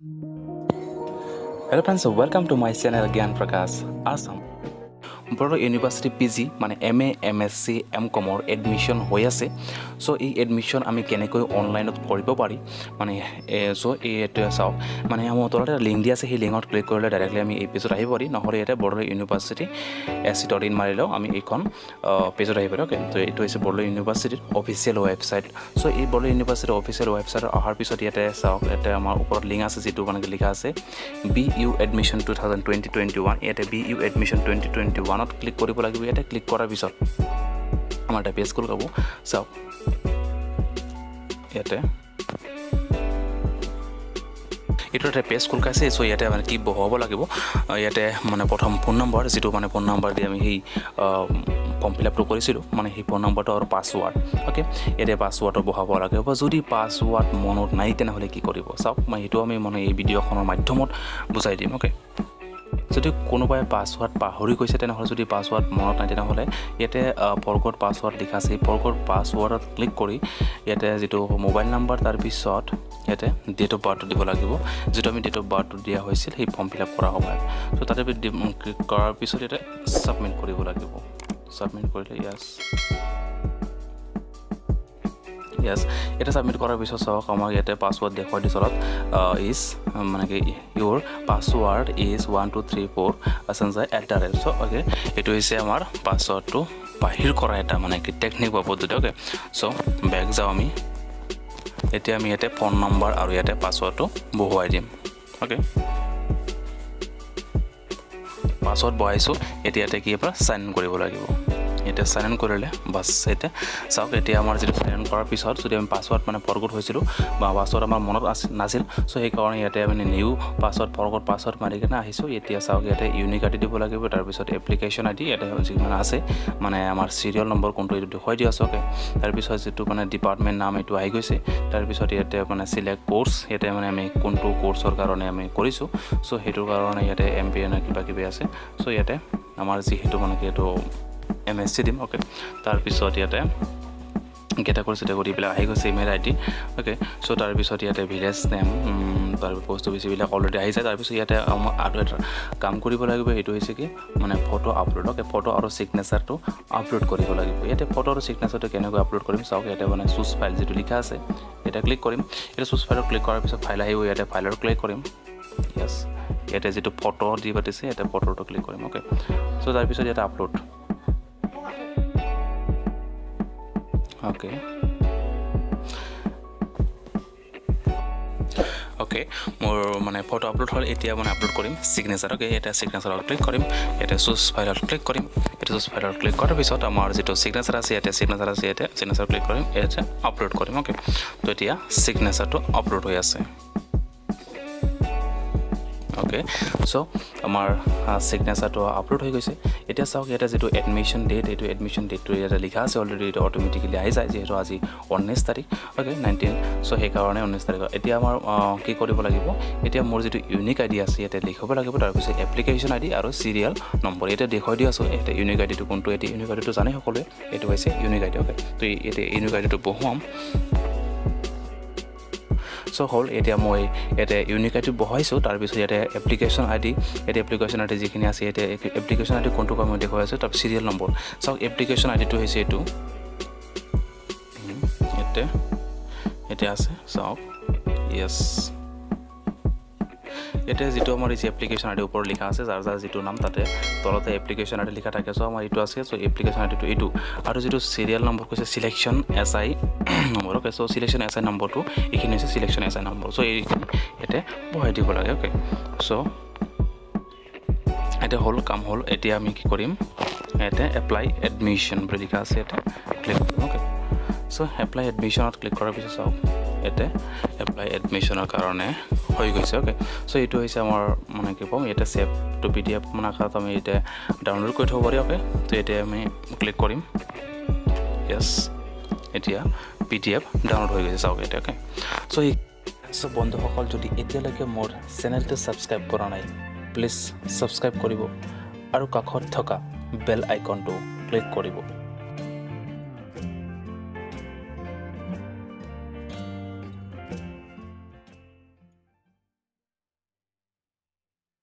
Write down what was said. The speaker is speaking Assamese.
Hello friends, welcome to my channel Gyan Prakash Assam. বড়ো ইউনিভার্সিটি পিজি মানে MA MSc mcom এডমিশন হৈ আছে সো এই এডমিশন আমি কেনেকৈ অনলাইনত কৰিব পাৰি মানে সো এইটো চাওক মানে আমাৰ তলতে লিংক দি আছে সেই লিংকত ক্লিক কৰিলে ডাইৰেক্টলি আমি এই পেজত আহিব পাৰি নহলে এটা বড়ো ইউনিভাৰ্সিটি ac.in মাৰিলেও আমি এইখন পেজত আহিব পাৰি ওকে তো এইটো হৈছে বড়ো ইউনিভাৰ্সিটিৰ অফিচিয়েল ৱেবছাইট সো এই বড়ো ইউনিভাৰ্সিটিৰ অফিচিয়েল ৱেবছাইট অহাৰ পিছত ইয়াতে চাওক এটা আমাৰ ওপৰত লিংক আছে যেটো মানে লিখা আছে BU admission 2020-21 ইয়াতে BU admission 2021 ক্লিক কৰিব লাগিব এটা ক্লিক কৰাৰ পিছত আমাৰ এটা পেজ খুল যাব চাও ইয়াতে এটা পেজ খুল কাছে সো ইয়াতে মানে কি বহাব লাগিব ইয়াতে মানে প্ৰথম ফোন নম্বৰ যেটো মানে ফোন নম্বৰ দি আমি সেই ফৰ্ম ফিল আপটো কৰিছিলো মানে সেই ফোন নম্বৰটো আৰু পাসওয়াৰ্ড ওকে এতে পাসওয়াৰ্ডটো বহাব লাগিব যদি পাসওয়াৰ্ড মনত নাই তেনেহলে কি কৰিব চাওক মই এটো আমি মানে এই ভিডিওখনৰ মাধ্যমত বুজাই দিম ওকে যদি কোনোবাই পাসওয়াৰ্ড পাহৰি গৈছে তেনেহলে যদি পাসওয়াৰ্ড মনত নাই তেনেহলে ইয়াতে ফৰগট পাসওয়াৰ্ড লিখা আছে ফৰগট পাসওয়াৰ্ডত ক্লিক কৰি ইয়াতে যেটো মোবাইল নম্বৰ তাৰ পিছত ইয়াতে ডেট অফ বাৰ্থ দিব লাগিব যেটো আমি ডেট অফ বাৰ্থ দিয়া হৈছিল সেই ফৰ্ম ফিল আপ কৰা হ'ব সো তাতে ক্লিক কৰাৰ পিছত ইয়াতে সাবমিট কৰিব লাগিব সাবমিট কৰিলে yes এটা সাবমিট কৰাৰ পিছত চাওক আমাৰ ইয়াতে পাসওয়াৰ্ড দেখুৱাই দিছলত ইজ মানে কি your password is 1234 আসানজাই @ so okay এটো হৈছে আমাৰ পাসওয়াৰ্ডটো বাহিৰ কৰা এটা মানে কি টেকনিক পদ্ধতি ওকে সো ব্যাক যাও আমি এতিয়া আমি ইয়াতে ফোন নম্বৰ আৰু ইয়াতে পাসওয়াৰ্ডটো বহুৱাই দিম ওকে পাসওয়াৰ্ড বহাইছো এতিয়াতে কি পৰা সাইন ইন কৰিব লাগিব এটা সাইন ইন কৰিলে বাস এটা চাওক এতিয়া আমাৰ যেটো সাইন ইন কৰাৰ পিছত যদি আমি পাসওয়াৰ্ড মানে ফৰগট হৈছিল বা পাসওয়াৰ্ড আমাৰ মনত নাছিল সো এই কাৰণে ইয়াতে আমি নিউ পাসওয়াৰ্ড ফৰগট পাসওয়াৰ্ড মাৰি কিনে আহিছো এতিয়া চাওক ইয়াতে ইউনিক আইডি দিব লাগিব তাৰ পিছত এপ্লিকেশন আইডি এটা যিমান আছে মানে আমাৰ সিৰিয়াল নম্বৰ কোনটো এইটো দেখুৱাই দি আছে ওকে তাৰ পিছত যেটো মানে ডিপাৰ্টমেন্ট নাম এইটো আহি গৈছে তাৰ পিছত ইয়াতে মানে সিলেক্ট কোৰ্স ইয়াতে মানে আমি কোনটো কোৰ্সৰ কাৰণে আমি কৰিছো সো হেতুৰ কাৰণে ইয়াতে MPN কিবা কিবি আছে সো ইয়াতে আমাৰ যি হেতু মানে কি এটো MSc দিম ওকে তাৰ পিছত ইয়াতে গেটা কৰিছে কৰি বিলা আহি গৈছে ইমেল আইডি ওকে সো তাৰ পিছত ইয়াতে ভিলেজ নেম তাৰ পোষ্ট অফিচ বিলা অলৰেডি আহি যায় তাৰ পিছত ইয়াতে আৰু এটা কাম কৰিব লাগিব এটো হৈছে কি মানে ফটো আপলোড ওকে ফটো আৰু সিগনেচাৰটো আপলোড কৰিব লাগিব ইয়াতে ফটো আৰু সিগনেচাৰটো কেনেকৈ আপলোড কৰিম চাওক ইয়াতে মানে চুজ ফাইল যেটো লিখা আছে এটা ক্লিক কৰিম এটা চুজ ফাইলত ক্লিক কৰাৰ পিছত ফাইল আহিব ইয়াতে ফাইলৰ ক্লিক কৰিম yes ইয়াতে যেটো ফটো দি পাতিছে এটা ফটোটো ক্লিক কৰিম ওকে সো তাৰ পিছত ইয়াতে আপলোড okay মোৰ মানে ফটো আপলোড হল এতিয়া মানে আপলোড কৰিম সিগনেচাৰ ওকে এটা সিগনেচাৰত ক্লিক কৰিম এটা চুজ ফাইলত ক্লিক কৰিম এটা চুজ ফাইলত ক্লিক কৰাৰ পিছত আমাৰ যেটো সিগনেচাৰ আছে এটা সিগনেচাৰ ক্লিক কৰিম এটা আপলোড কৰিম ওকে তো এতিয়া সিগনেচাৰটো আপলোড হৈ আছে ওকে সো আমাৰ সিগনেচাৰটো আপলোড হৈ গৈছে এতিয়া চাওক এটা যেটো এডমিশন ডেট এইটো এডমিশন ডেটটো ইয়াতে লিখা আছে অলৰেডি এটা অটোমেটিক্যালি আহি যায় যেহেতু আজি 19 তাৰিখ ওকে 19 সো সেই কাৰণে 19 তাৰিখ এতিয়া আমাৰ কি কৰিব লাগিব এতিয়া মোৰ যেটো ইউনিক আইডি আছে ইয়াতে লিখব লাগিব তাৰ পিছত এপ্লিকেশন আইডি আৰু সিৰিয়াল নম্বৰ এটা দেখুৱাই দি আছো এটা ইউনিক আইডিটো কোনটো এটা ইউনিক আইডিটো জানে সকলোৱে এটো হৈছে ইউনিক আইডি ওকে তো এটা ইউনিক আইডিটো বহুৱাম সো হল এতিয়া মই এটা ইউনিক আইডি বহাইছো তাৰ পিছত ইয়াতে এপ্লিকেশন আইডি যিখিনি আছে এটা এপ্লিকেশন আইডি কোনটো মই দেখুৱাই আছো তাৰ সিৰিয়াল নম্বৰ সো এপ্লিকেশন আইডিটো হৈছে এটো এটা আছে চাওক yes এটা যেটো আমাৰ এই এপ্লিকেশন আইডি ওপৰ লিখা আছে যাৰ যেটো নাম তাতে তলতে এপ্লিকেশন আইডি লিখা থাকে সো আমাৰ এটো আছে সো এপ্লিকেশন আইডিটো এটো আৰু যেটো সিৰিয়াল নম্বৰ কৈছে selection SI number okay so selection SI নম্বৰটো এখিনি হৈছে সিলেকশন SI নম্বৰ সো এতে বহাই দিব লাগে ওকে সো এটা হল কাম হল এতিয়া আমি কি কৰিম এটা এপ্লাই এডমিশন বুলি লিখা আছে এটা ক্লিক কৰিম ওকে সো এপ্লাই এডমিশনত ক্লিক কৰাৰ পিছত চাওক এটা এপ্লাই এডমিশনৰ কাৰণে হৈ গৈছে ওকে সো এটো হৈছে আমাৰ মানে কি পাম এটা সেভ টু PDF মানে খাত আমি এটা ডাউনলোড কৰি থব পাৰি ওকে তো এটা আমি ক্লিক কৰিম yes এতিয়া PDF ডাউনলোড হৈ গৈছে চাওক এটা ওকে সো বন্ধুসকল যদি এতিয়ালৈকে মোৰ চেনেলটো সাবস্ক্ৰাইব কৰা নাই প্লিজ সাবস্ক্ৰাইব কৰিব আৰু কাষত থকা বেল আইকনটো ক্লিক কৰিব